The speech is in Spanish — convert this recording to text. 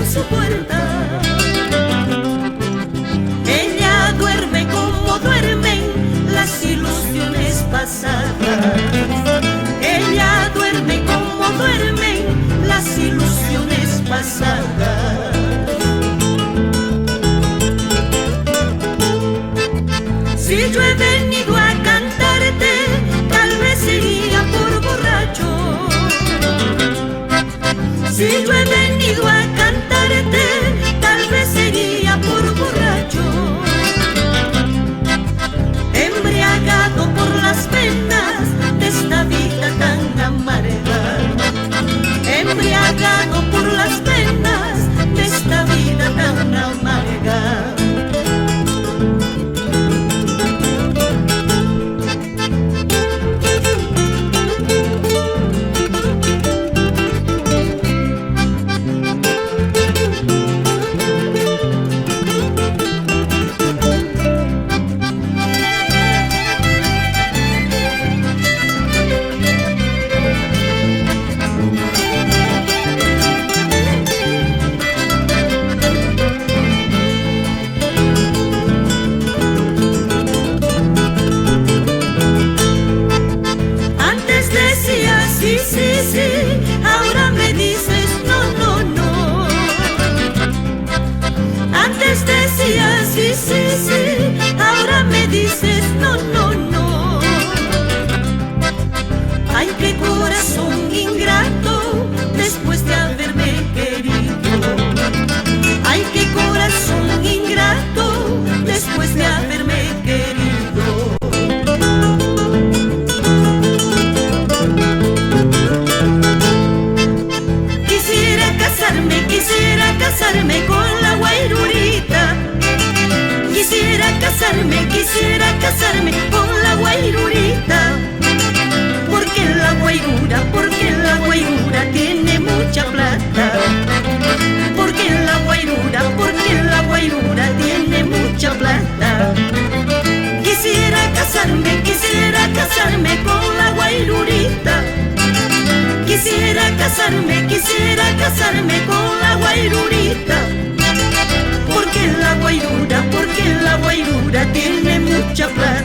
su puerta. Ella duerme como duermen las ilusiones pasadas. Ella duerme como duermen las ilusiones pasadas. Si yo he venido a cantarte, tal vez sería por borracho. Si yo he venido a cantarte, tal vez sería por borracho. Embriagado por las penas de esta vida tan amarga. Embriagado por las penas de esta vida tan amarga. Ahora me dices no, no, no. Antes decías sí, sí, sí. Ahora me dices no, no, no. Ay, qué corazón ingrato después de haberme querido. Ay, qué corazón ingrato después de haberme querido. Quisiera casarme con la guairurita. Quisiera casarme con la guairurita. Porque la guairura tiene mucha plata. Porque la guairura tiene mucha plata. Quisiera casarme con la guairurita. Quisiera casarme con la guairurita. Porque la guairura tiene mucha plata.